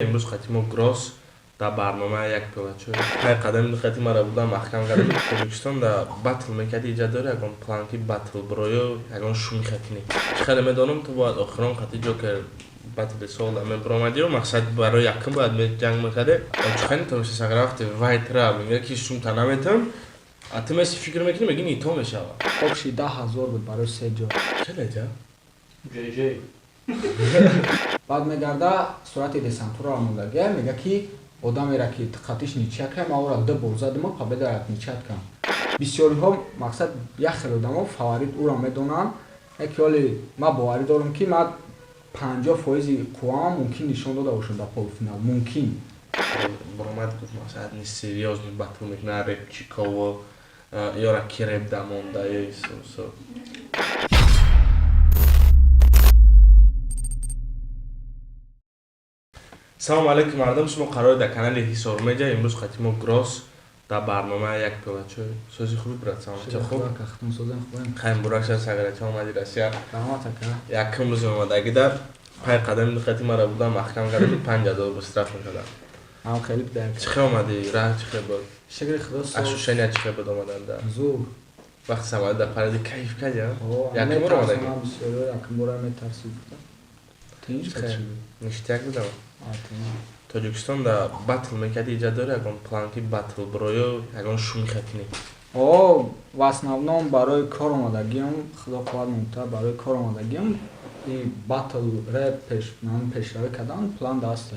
امروز خطیم گروس در برنامه یک پلاچو های قدم خطیم را بودم محکم کرده بود تاجیکستان در باتل میکردی ایجاد داره اگه پلانکی باتل برایو اگه شومی خطینی خیلی میدانم تو باید آخران خطی جو که باتل سال من برآمدی و مقصد برای یکم باید می جنگ میکرده خیلی تو میشه سگرافت وایت را میگه که شوم تا نمیتم اتمسی فکر میکنی میگی نیتو میشه общий 10,000 بود برای 3 جا. خیلی جا جی بعد میگرده صورت دسانتور آموزگی میگه که آدمی را که خطیش نیچه کنم او را 2 بار زدم و پابه یک نیچه کنم. بسیاری ها مقصد یک خیلی آدم ها فوارید او را میدونن که ولی من باوری دارم که من 50% قوام ممکن نشان داده باشم در پولفینال ممکن. برآمد گفت مثلا نیست سریوز می باتل میکنه رپ چیکا و یا را کی رپ دمونده یا ایسو سلام علیکم مردم شما قرار در کانال حسار میجا امروز خطیم گروس در برنامه یک پلاچو سوزی خوبی برات سلام چه خوب ختم سازم خوبم. خیلی براکش سگرچه آمدی رسیا رحمت که یکم روز اومدگی در پای قدم خطیم را بودم محکم کرده بود 5000 بسترف میکردم هم خیلی بدر چه خیلی آمدی راه چه خیلی بود شکر خدا اشوشنی چه خیلی بود آمدن در زور وقت سماعت در پرده کیف کردی ها یکم یکم رو آمدگی یکم برای میترسید تینج خیلی نشتیک بودم تینج تاجیکستان در باتل میکردی ایجاد داره اگه پلانکی باتل برایو اگه شومی خطینی в основном барои кор омадагиам худо қувват муҳимтар барои кор омадагиам и батл реп пешравӣ кардан план даст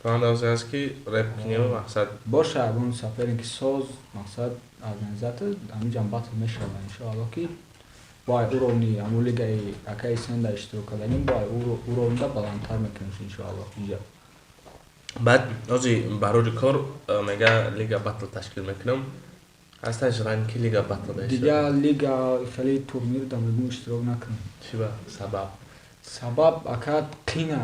план даст аст ки реп кинио мақсад боша ягон соперники соз мақсад организатор ҳаминҷам батл мешава иншоалло ки бо уровни ҳамун лигаи акаи сенда иштирок кардагим бо уровнда баландтар мекунем иншоалло инҷа баъд ози барори кор мега лига батл ташкил мекунам ҳасташ ранки лига батл дигар лига хеле турнир дар мегум иштирок накунем чи ба сабаб сабаб акад қина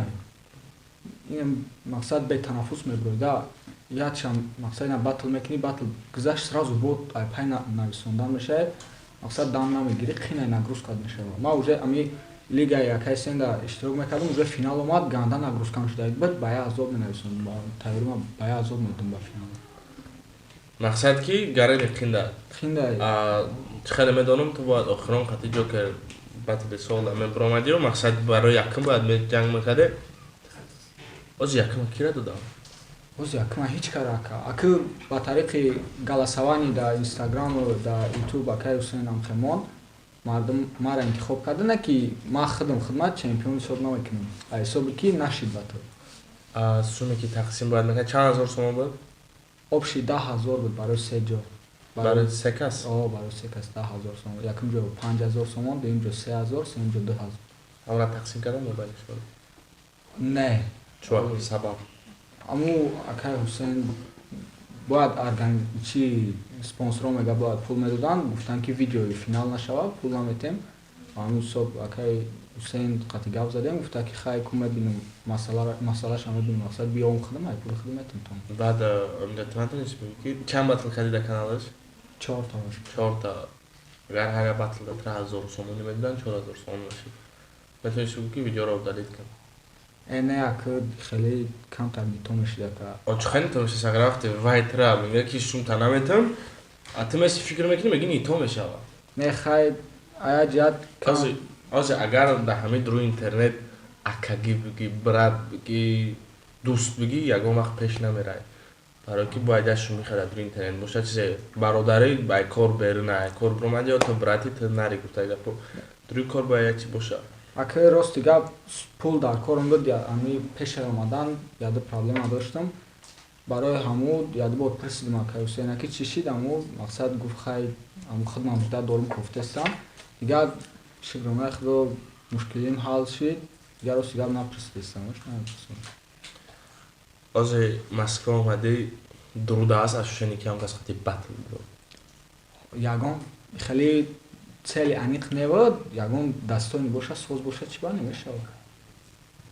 ин мақсад бетанаффус мебурда якчанд мақсад ина батл мекунӣ батл гузашт сразу бод пай нависондан мешавад мақсад дам намегирӣ қина нагрузка мешава ма уже ами лигаи якаи сенда иштирок мекардам уже финал омад ганда нагрузкам шуда бад ба 1000 менависондам тайёрима ба 1000 медум ба финал мақсад ки гарани қинда қинда хеле медонам ту бояд охирон қати ҷо ки батли сол аме баромадиро мақсад барои якум бояд ҷанг мекарде оз якума кира додам оз якума ҳеҷ кара аку ба тариқи галасавани дар инстаграму дар ютуб акаи ҳусейн амхемон мардум маро интихоб кардана ки ман худам хидмат чемпион ҳисоб намекунам ба ҳисоби ки нашид батл суме ки тақсим бояд мекард чанд ҳазор сомон буд общий 10,000 буд барои 3 ҷо барои се кас барои 3 кас 10,000 сомон якум ҷо 5000 сомон дуюм ҷо 3000 сеюм ҷо 2000 ҳамра тақсим кардам мобайли шумо не чӣ сабаб аму акаи ҳусейн бояд чи спонсорҳо мега бояд пул медодан гуфтанд ки видеои финал нашава пул наметем аму соб акаи ҳусейн қати гап задем гуфта ки хай ку мебинем масъалаша мебинем мақсад биём хидам ай пули хидам метем том баъд онҷатонатонис ки чанд батл кардӣ дар каналаш 4 та 4 та агар ҳар як батл 3000 сомонӣ медидан 4000 сомон мешид метавонисти ки видеоро удалит кунам не аку хеле камтар мито мешуда ка очхани то меша саграфти вайтра мега ки шум та наметам а ты меси фикр мекунӣ меги нито мешава не хай ая ҷиҳат ози агар дар ҳамид рӯи интернет акаги биги брат биги дӯст биги ягон вақт пеш намерай барои ки бояд як шуми хеле рӯи интернет боша чизе бародари бай кор берун ай кор бромади ё то брати то нари гуфта гапо рӯи кор бояд як чи боша акаи рости гап пул дар корам буд ами пеша омадан яду проблема доштам барои ҳаму яду бор пурсидам акаи ҳусейна ки чӣ шид аму мақсад гуфт хай аму хидмам буда дорум кофтестам дигар шукрона худо мушкилим ҳал шид дигар рости гап напурсидестам ози москва омадӣ дуруда аст ашушани ки ҳамкас хати батл буд ягон хеле цели аниқ небуд ягон дастони боша соз боша чӣ ба намешава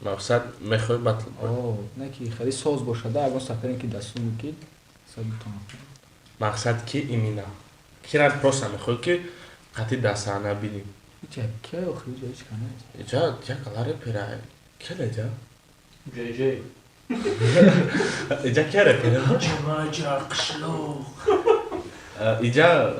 мақсад мехоҳӣ батл не ки хеле соз бошада ягон соперники дастони ки сабитона мақсад ки имина кира просто мехоҳӣ ки қати дастана бинем ке охири ҷои чӣ канаи ҷа ҷа каларе пирай келе ҷа جی اینجا که رپره Maja qishloq. اینجا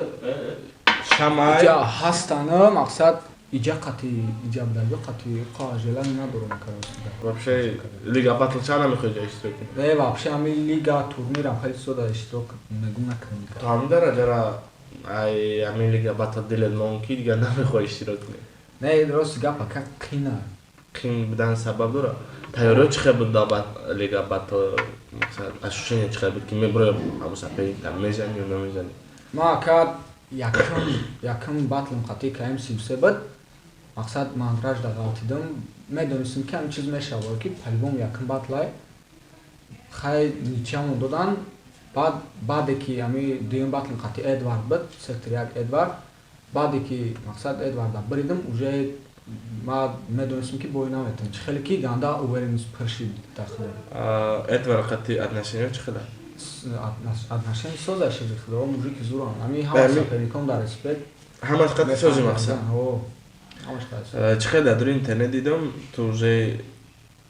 شمای иҷа ҳастана мақсад иҷа қати иҷа будагӣ қати қожела надорум карасида. вообще лига батл ча намихои ҷа иштирок кунӣ? Не, вообще ами лига турнирам хеле сода иштирок мегум накардем. то ҳамин дараҷара ай ҳамин лига батл дилет нонки дига намихои иштирок кунӣ? Не, рост гапа ка қина. қин будан сабаб дора? тайёриё чӣ хел буд да лига батл масалан ощущение чӣ хел буд ки мебуроям ҳамун сапаи там мезанӣ ё намезанӣ? Ма ка якум батлам қати каем 33 буд. Мақсад ман ражда ғалтидам. Медонистам ки ҳамин чиз мешавад ки по-любому якум батлай хай ничамон додан. Баъде ки ами дуюм батлам қати Эдвард буд, сектор 1 Эдвард. Баъде ки мақсад Эдварда биридам уже ма медонистам ки бой наметавонам. Чӣ хеле ки ганда уверенность пиршид дахил. Эдвард қати отношение чӣ хел? Отношения соза шиди худо мужики зуран. Ами ҳама соперникам дар респект. ҳамаш қати сози мақсад. Ҳамаш қати. чӣ хел дар дури интернет дидам ту уже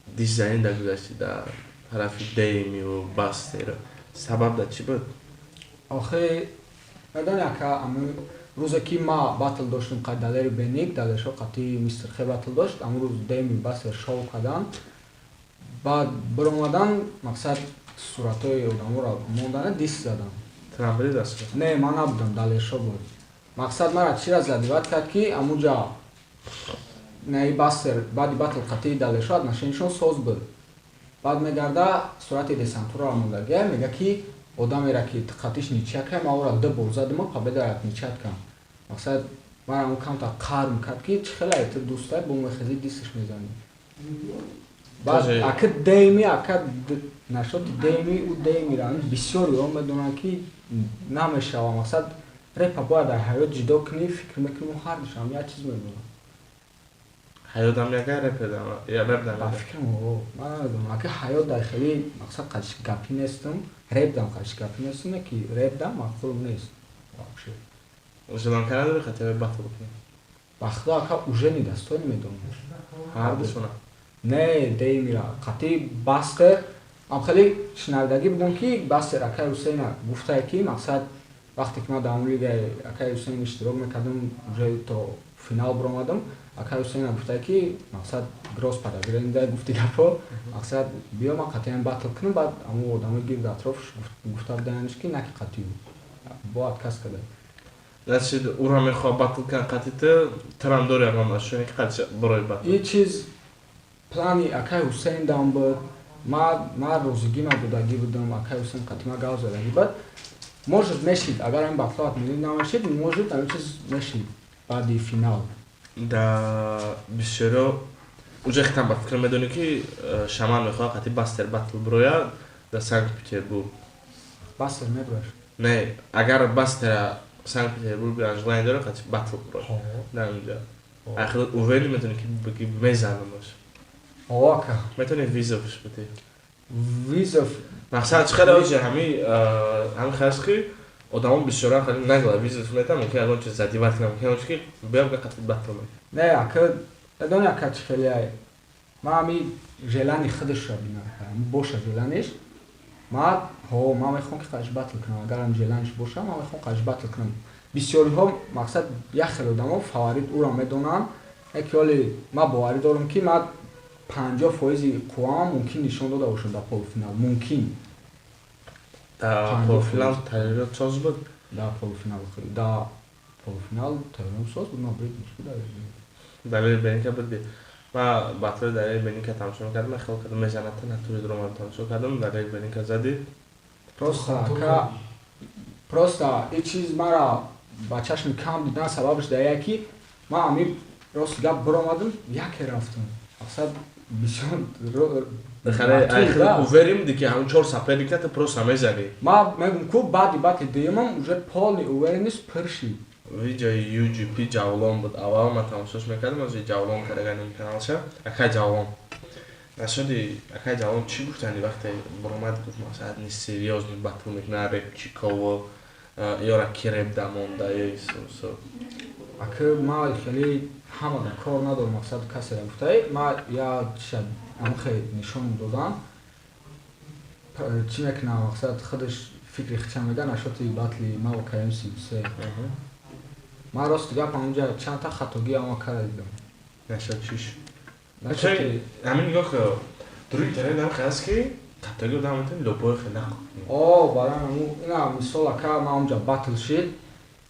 дизайн да гузашти дар тарафи Дейми ва Бастер. Сабаб да чӣ буд? Охе медони ака ами рӯзе ки ма батл доштам қати далери Беник, далершо қати Мистер Х батл дошт. Амун рӯз Дейми Бастер шоу кадан. Баъд биромадан мақсад суратҳои одаморо мондана дист задам. Трамбри даст? Не, ман набудам, далершо буд. Мақсад мара чира задиват кард ки амуҷа наи Бастер баъди батл қати далершо отношенияшон соз буд. Баъд мегарда сурати десантурро мондаги мега ки одамеро ки қатиш ничия кам авра ду бор задима победа як ничият кам. Мақсад мара ам камта қар мекард ки чӣ хела эти дӯстай бо мехези дистиш мезанӣ. Баъд ака Дейми ака нашоти Дейми у Деймира бисёриҳо медонанд ки намешава. Мақсад репа бояд дар ҳаёт ҷидо кунӣ, фикр мекунӣ ҳардушам як чиз медонам. ҳаётам яка репер дам я реп дам. Ба фикрам ман намедонам ака ҳаёт дахили мақсад қадиш гапӣ нестам, реп дам қадиш гапӣ нестам ки реп дам маъқул нест. Вообще. Желон карда хотел батл букинем. Ба худо ака уже ни дастой намедонам. ҳардушона? Не, Деймира қати Бастер ам хеле шинавидагӣ будам ки Бастер акаи Ҳусейна гуфтае ки мақсад вақте ки ман дар он лигаи акаи Ҳусейн иштирок мекардам уже то финал биромадам. Акаи Ҳусейна гуфтае ки мақсад Гроспада гиренда гуфти гапо мақсад биё ман қатиан батл кунам. Баъд амун одамои гирду атрофш гуфта будаянш ки наки қатию бо отказ када. Значит ура мехоҳад батл кан қатите тарам дори ягон ощущение ки қатиш барои батл. Ин чиз плани акаи Ҳусейн дам буд. Ман розигӣ набудагӣ будам. Акаи Ҳусейн қатима гав задагӣ буд. Может мешид агар ин батло отменид намешид, может ҳамин чиз мешид баъди финал. Да бисёриҳо уже хитам ба фикр медонӣ ки Шамал мехоҳад қати Бастер батл бирояд дар Санкт-Петербург. Бастер мебураш? Не, агар Бастера Санкт-Петербург желание дорад қати батл бирояд дар онҷа. Ахир уверен метавонӣ ки мезанамаш. Ака метавонӣ визовш бидӣ. Визов мақсад чӣ хеле оҷа ҳамин хас ки одамо бисёра хеле нагла визов метавонам ки ягон чиз задиват кунам ки ки биям қати батл мекунам. не ака медони ака чӣ хеле ай ман ами желани худашро бинам боша желаниш ман мехоҳам ки қадиш батл кунам. агарам желаниш боша ман мехоҳам қадиш батл кунам. бисёриҳо мақсад як хел одамо фаворит ӯро медонанд ки оли ман боварӣ дорам ки ман 50% қуввам мумкин нишон дода бошам дар полуфинал. Мумкин дар полуфинал тайёриёт соз буд. дар полуфинал тайёриём соз буд. ман бритмиш буда далели Беника будӣ. ман батли далели Беника тамошо мекардам. хел кардам мезанад натури дуром тамошо кардам. далели Беника задӣ. просто ин чиз мара ба чашми кам дидан сабабаш дае ки ман ами рост гап биромадам яке рафтам. мақсад бисёр уверен буди ки ҳамин чор соперниката просто мезанӣ. ман мегум ку баъди батли дуюмам уже полный уверенность пиршид. видеои UGP ҷавлон буд. аввал ман тамошош мекардам аз ҷавлон караганин каналша. акай ҷавлон нашуди акай ҷавлон чӣ гуфтани вақте биромад гуфт масалан не серьёзный батл мекунад репчиково ёра ки реп дамонда ёсо ака ман хеле ҳамада кор надорам. мақсад касе гуфтае ман я ам хеле нишон додам چی میکنه مقصد خودش فکر خچم میگه نشاطی باتلی ما و کایم سیمسه ما راست گپ اونجا چند تا خطاگی اما کردم نشد چیش نشاطی همین نگاه که دروی تره دم خواست که خطاگی بودم میتونی لپای خیلی برای اینا مثال که ما اونجا باتل شد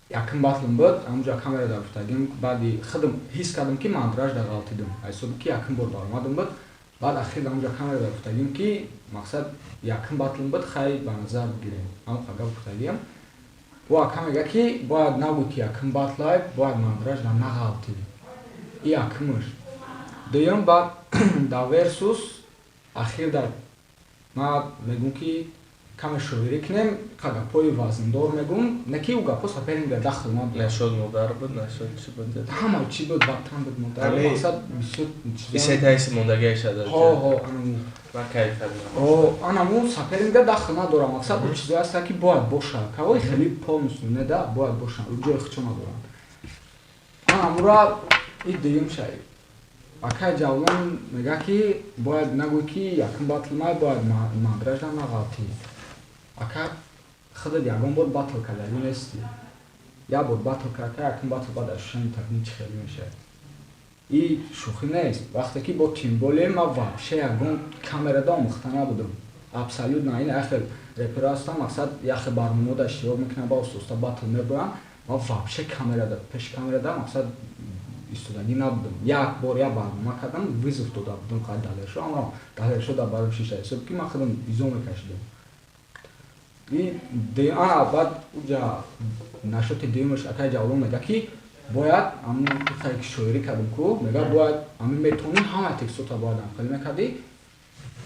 یکم باتلم بود اونجا کامera دار افتادیم بعدی خودم حس کردم که مانتراژ در غلطیدم ایسود که یکم بار اومدم بود بعد اخیر اونجا کامera دار افتادیم که مقصد یکم باتلم بود خیلی به نظر بگیریم اما فقط افتادیم و کم میگه که باید نگو که یکم باتلای باید مانتراژ در نغلطی یکمش دویم بعد در ورسوس اخیر در ما میگم که کم شویری کنیم که پای وزندار میگم نکی او گپا سپرینگ در داخل ما نشد مدار بود نشد چی بود همه چی بود وقتاً بود مدار مقصد بیشتر تایسی موندگی شده ها و کیف کردم انا سپرینگ در داخل ندارم مقصد اون چیزی هست که باید باشه که خیلی پا میسونه ده باید باشه رو جای خچه ندارم انا را این دیم شاید اکای جوان میگه که باید نگوی که یکم باتل مای باید مانتراژ در نغلطی اکا خودت یکم بود باتل کردی نیستی یا بود باتل کرده یکم باتل بعد اشین تکنیک خیلی میشه این شوخی نیست وقتی که با تیم بولیم ما وابشه یکم کامera دا مختنه بودم ابسولوت نه این اخر رپر هستم مقصد یخ برنامه داشتی و میکنه با سوستا باتل میبرم ما وابشه کامera دا پیش کامera دا مقصد ایستادگی نبودم یک بار یا برنامه کردم ویز افتاده بودم خیلی دلشو اما دلشو در برام شیشه حساب که من خودم ایزو میکشیدم آن بعد اونجا نشد دیمش اکای جوان میگه که باید همون خیلی شویری کردم که میگه باید همین میتونی همه تکسو تا باید خیلی میکردی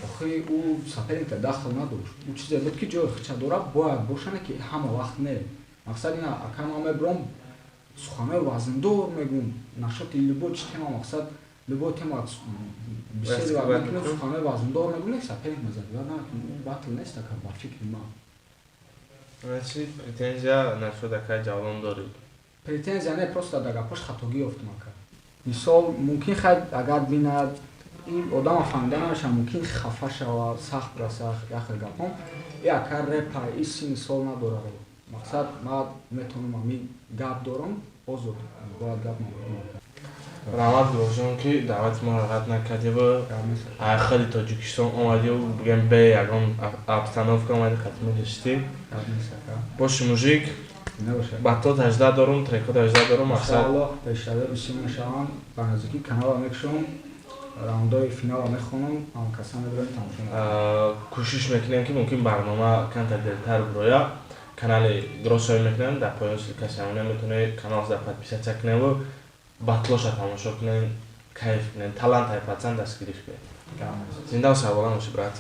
آخه او سپرینگ تا داخل نداشت او چیزی بود که جای خچه داره باید باشنه که همه وقت نه مقصد اینا اکای ما میبرم سخانه وزندار میگم نشد لبو چی تیما مقصد لبو تیما بسیاری وقت میکنه سخانه وزندار میگم نه سپرینگ مزد یا نه باطل نیست که با فکر ما چی پریتنزیا نشد اکای جوان داری پریتنزیا نه просто در گپاش خطاگی افتم که مثال ممکن خیلی اگر بیند این آدم فهمیده نمیشه ممکن خفه شود سخت برسه یخ گپام اگر رپ ایسی مثال نداره مقصد ما میتونم همین گپ دارم آزاد باید گپ نکنم رحمت گوشم که دعوت ما رد نکردی و خیلی تاجیکستان اومدی و بگم به یکم ابستانوفکا اومدی ختمی داشتی باشه موزیک بطا 18 دارم تریکا 18 دارم مقصد انشاءالله پیشتر بسیم نشوم به نزدیکی کانال میکشم راوندای فینال میخونم اما کسا ندارم تماشا کوشش میکنیم که ممکن برنامه کم دلتر برویا کانال گروسای میکنم در پایان کسی همونه میتونه کانال زد پادپیسه چکنه و بطلوش تماشا کنن کیف کنن تالنت های پاتن دستگیریش بیاد زنده و سربالان باشه برات